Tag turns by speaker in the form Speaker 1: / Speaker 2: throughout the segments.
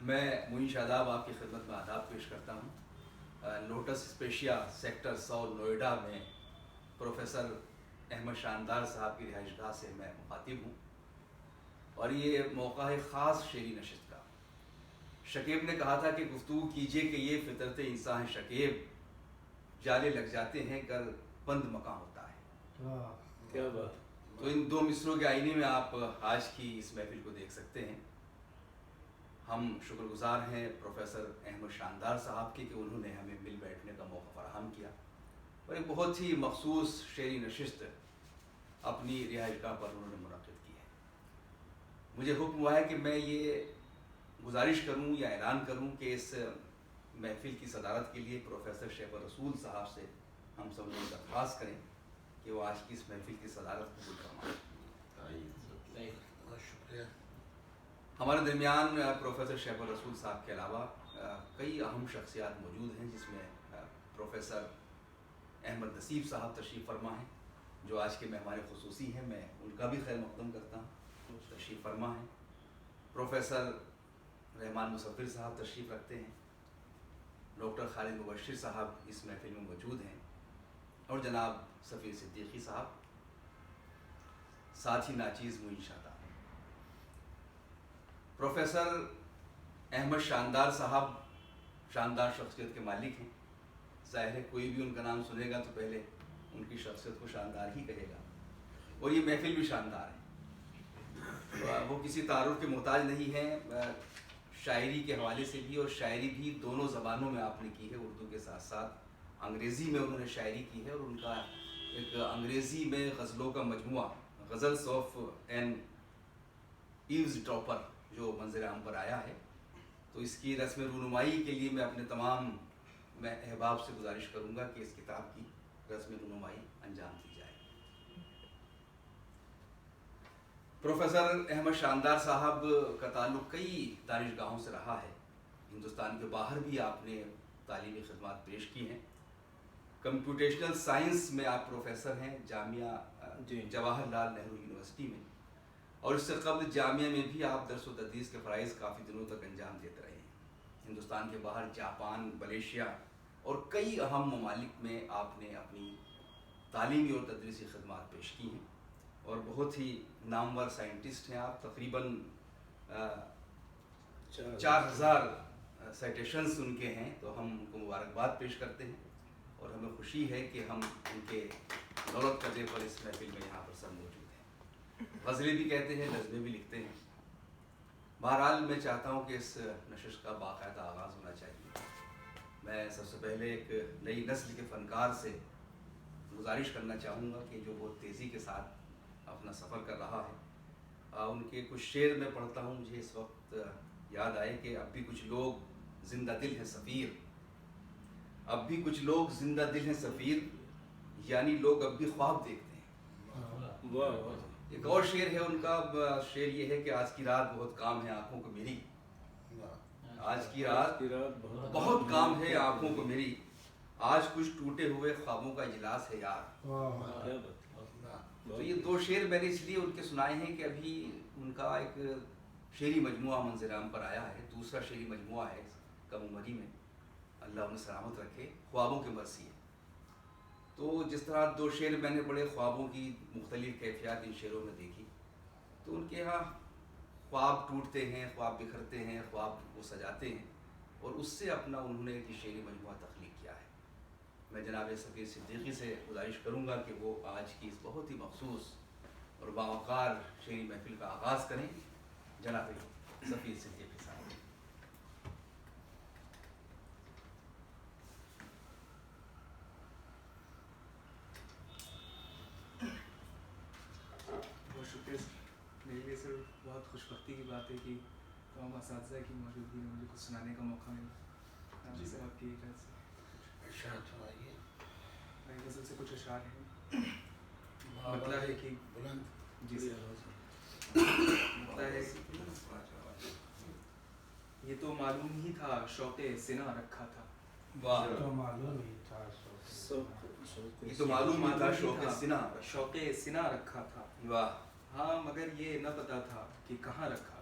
Speaker 1: میں معین شاداب آپ کی خدمت میں آداب پیش کرتا ہوں۔ لوٹس اسپیشیا سیکٹر 100 نوئیڈا میں پروفیسر احمد شاندار صاحب کی رہائش گاہ سے میں مخاطب ہوں، اور یہ موقع ہے خاص شعری نشست کا۔ شکیب نے کہا تھا کہ گفتگو کیجیے کہ یہ فطرت انسان شکیب، جالے لگ جاتے ہیں گر بند مکاں ہوتا ہے۔
Speaker 2: کیا بات۔
Speaker 1: تو ان دو مصروں کے آئینے میں آپ آج کی اس محفل کو دیکھ سکتے ہیں۔ ہم شکر گزار ہیں پروفیسر احمد شاندار صاحب کے کہ انہوں نے ہمیں مل بیٹھنے کا موقع فراہم کیا، اور ایک بہت ہی مخصوص شعری نشست اپنی رہائش گاہ پر انہوں نے منعقد کی ہے۔ مجھے حکم ہوا ہے کہ میں یہ گزارش کروں یا اعلان کروں کہ اس محفل کی صدارت کے لیے پروفیسر شیخ الرسول صاحب سے ہم سب لوگ درخواست کریں کہ وہ آج کی اس محفل کی صدارت قبول فرمائیں۔
Speaker 3: شکریہ۔
Speaker 1: ہمارے درمیان پروفیسر شیخ الرسول صاحب کے علاوہ کئی اہم شخصیات موجود ہیں، جس میں پروفیسر احمد نصیب صاحب تشریف فرما ہیں جو آج کے مہمان خصوصی ہیں، میں ان کا بھی خیر مقدم کرتا ہوں، تشریف فرما ہیں۔ پروفیسر رحمان مصفر صاحب تشریف رکھتے ہیں، ڈاکٹر خالد مبشر صاحب اس محفل میں موجود ہیں، اور جناب سفیر صدیقی صاحب، ساتھ ہی ناچیز معین شاداب۔ پروفیسر احمد شاندار صاحب شاندار شخصیت کے مالک ہیں، ظاہر ہے کوئی بھی ان کا نام سنے گا تو پہلے ان کی شخصیت کو شاندار ہی کہے گا، اور یہ محفل بھی شاندار ہے۔ وہ کسی تعارف کے محتاج نہیں ہیں، شاعری کے حوالے سے بھی اور شاعری بھی دونوں زبانوں میں آپ نے کی ہے، اردو کے ساتھ ساتھ انگریزی میں انہوں نے شاعری کی ہے، اور ان کا ایک انگریزی میں غزلوں کا مجموعہ غزلز آف این ایوز ڈراپر جو منظر عام پر آیا ہے، تو اس کی رسم رونمائی کے لیے میں اپنے تمام احباب سے گزارش کروں گا کہ اس کتاب کی رسم رونمائی انجام دی جائے۔ پروفیسر احمد شاندار صاحب کا تعلق کئی دانشگاہوں سے رہا ہے، ہندوستان کے باہر بھی آپ نے تعلیمی خدمات پیش کی ہیں۔ کمپیوٹیشنل سائنس میں آپ پروفیسر ہیں جامعہ جواہر لال نہرو یونیورسٹی میں، اور اس سے قبل جامعہ میں بھی آپ درس و تدریس کے فرائض کافی دنوں تک انجام دیتے رہے ہیں۔ ہندوستان کے باہر جاپان، ملیشیا اور کئی اہم ممالک میں آپ نے اپنی تعلیمی اور تدریسی خدمات پیش کی ہیں، اور بہت ہی نامور سائنٹسٹ ہیں آپ۔ تقریباً 4000 سائٹیشنز ان کے ہیں، تو ہم ان کو مبارکباد پیش کرتے ہیں، اور ہمیں خوشی ہے کہ ہم ان کے دولت قدرے پر اس محفل میں یہاں پر سب موجود ہیں۔ غزلیں بھی کہتے ہیں، نظمیں بھی لکھتے ہیں۔ بہرحال میں چاہتا ہوں کہ اس نشست کا باقاعدہ آغاز ہونا چاہیے۔ میں سب سے پہلے ایک نئی نسل کے فنکار سے گزارش کرنا چاہوں گا کہ جو بہت تیزی کے ساتھ اپنا سفر کر رہا ہے، ان کے کچھ شعر میں پڑھتا ہوں، مجھے اس وقت یاد آئے کہ اب بھی کچھ لوگ زندہ دل ہیں سفیر، اب بھی کچھ لوگ زندہ دل ہیں سفیر، یعنی لوگ اب بھی خواب دیکھتے ہیں۔ ایک اور شعر ہے ان کا، شعر یہ ہے کہ آج کی رات بہت کام ہے آنکھوں کو میری، آج کی رات بہت کام ہے آنکھوں کو میری، آج کچھ ٹوٹے ہوئے خوابوں کا اجلاس ہے یار۔ تو یہ دو شعر میں نے اس لیے ان کے سنائے ہیں کہ ابھی ان کا ایک شعری مجموعہ منظر عام پر آیا ہے، دوسرا شعری مجموعہ ہے کم عمری میں، اللہ انہیں سلامت رکھے، خوابوں کے مرثیے۔ تو جس طرح دو شعر میں نے بڑے خوابوں کی مختلف کیفیات ان شعروں میں دیکھی، تو ان کے یہاں خواب ٹوٹتے ہیں، خواب بکھرتے ہیں، خواب وہ سجاتے ہیں، اور اس سے اپنا انہوں نے ایک شعری مجموعہ تخلیق کیا ہے۔ میں جناب سفیر صدیقی سے گزارش کروں گا کہ وہ آج کی اس بہت ہی مخصوص اور باوقار شعری محفل کا آغاز کریں۔ جناب سفیر صدیقی صاحب۔
Speaker 4: بہت شکریہ سر، میرے لیے سر بہت خوش بختی کی بات ہے کہ تمام اساتذہ کی موجودگی میں مجھے کچھ سنانے کا موقع ملا۔ جی سر، آپ کی اجازت سے
Speaker 3: ارشاد فرمائیے۔
Speaker 4: میری غزل سے کچھ اشعار ہیں۔ مطلب ہے کہ
Speaker 3: بلند
Speaker 4: جی سر، مطلب ہے یہ تو معلوم ہی تھا شوق سنا رکھا تھا،
Speaker 1: واہ،
Speaker 3: تو معلوم ہی تھا
Speaker 1: یہ تو معلوم ہی تھا شوق سنا،
Speaker 4: شوق سنا رکھا تھا،
Speaker 1: واہ،
Speaker 4: ہاں مگر یہ نہ پتا تھا کہ کہاں رکھا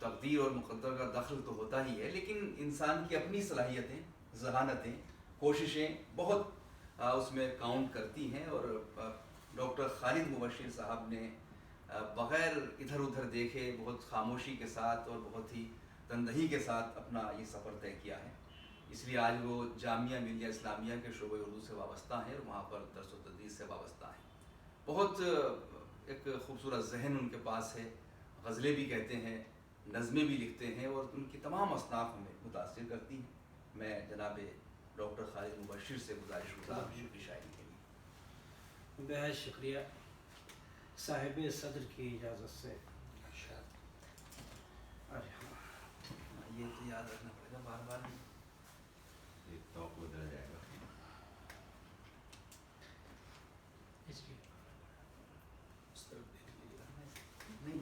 Speaker 1: تقدیر اور مقدر کا دخل تو ہوتا ہی ہے، لیکن انسان کی اپنی صلاحیتیں، ذہانتیں، کوششیں بہت اس میں کاؤنٹ کرتی ہیں. اور ڈاکٹر خالد مبشر صاحب نے بغیر ادھر ادھر دیکھے بہت خاموشی کے ساتھ اور بہت ہی تندہی کے ساتھ اپنا یہ سفر طے کیا ہے. اس لیے آج وہ جامعہ ملیہ اسلامیہ کے شعبہ اردو سے وابستہ ہیں اور وہاں پر درس و تدریس سے وابستہ ہیں. بہت ایک خوبصورت ذہن ان کے پاس ہے، غزلیں بھی کہتے ہیں، نظمیں بھی لکھتے ہیں، اور ان کی تمام اصناف ہمیں متاثر کرتی ہیں. میں جناب ڈاکٹر خالد مبشر سے گزارش کرتا ہوں ان کی شاعری کے لیے.
Speaker 5: بہت شکریہ. صاحب صدر کی اجازت سے
Speaker 1: یہ تو یاد رکھنا پڑے گا بار بار.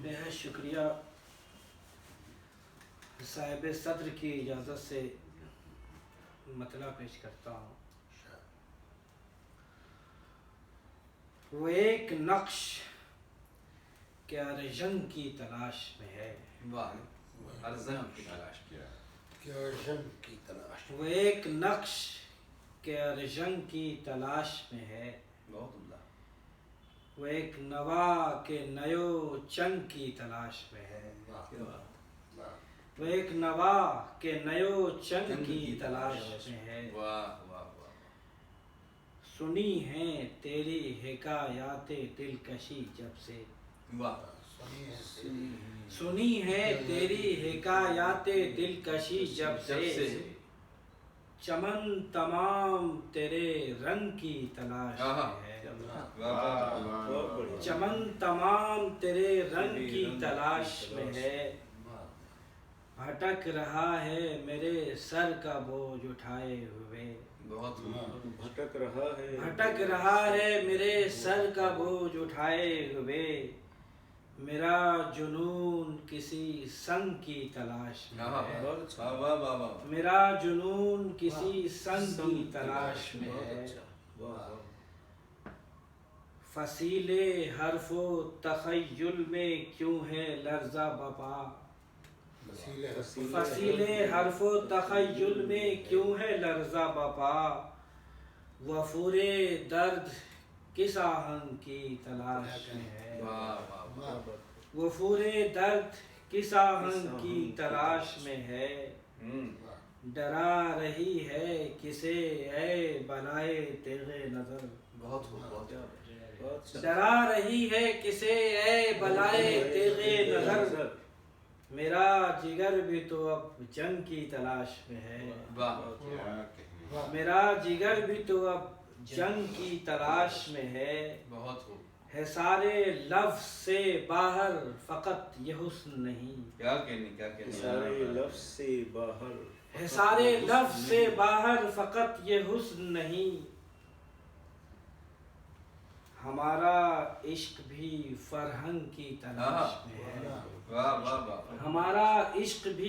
Speaker 5: بہت شکریہ. صاحب صدر کی اجازت سے مطلع پیش کرتا ہوں. وہ ایک نقش کیا رنگ کی تلاش میں ہے.
Speaker 1: واہ، ارزن کی تلاش کیا.
Speaker 3: کیا رنگ کی تلاش.
Speaker 5: وہ ایک نقش کیا رنگ کی تلاش میں ہے.
Speaker 1: بہت عمدہ.
Speaker 5: وہ ایک نوا کے نیو چنگ کی تلاش میں ہے. وہ ایک نوا کے نیو چنگ کی تلاش میں ہے.
Speaker 1: واہ واہ واہ.
Speaker 5: سنی ہیں تیری حکایات دلکشی جب سے.
Speaker 1: واہ.
Speaker 5: سنی ہے تیری حکایات دلکشی جب سے. چمن تمام تیرے رنگ کی تلاش میں ہے. چمن تمام تیرے رنگ کی تلاش میں ہے. بھٹک رہا ہے میرے سر کا بوجھ اٹھائے ہوئے.
Speaker 1: بہت
Speaker 2: بھٹک رہا ہے،
Speaker 5: بھٹک رہا ہے میرے سر کا بوجھ اٹھائے ہوئے. میرا جنون کسی سنگ کی تلاش میں ہے. میرا جنون کسی سنگ کی تلاش میں ہے. فصیل حرف و تخیل میں کیوں ہے لرزہ بپا. فصیل حرف و تخیل میں کیوں ہے لرزہ بپا. وفور درد کس آہنگ کی تلاش میں ہے. وفور درد کس آہنگ کی تلاش میں ہے. ڈرا رہی ہے کسے اے بلائے تیغ نظر. ڈرا رہی ہے کسے اے بلائے تیغ نظر. میرا جگر بھی تو اب جنگ کی تلاش میں ہے. میرا جگر بھی تو اب جنگ کی تلاش میں ہے. ہے سارے لفظ سے باہر فقط یہ حسن نہیں.
Speaker 1: کیا کہنے
Speaker 2: سارے لفظ سے باہر،
Speaker 5: ہے سارے لفظ سے باہر فقط یہ حسن نہیں. ہمارا عشق بھی فرہنگ کی تلاش میں ہے. ہمارا عشق بھی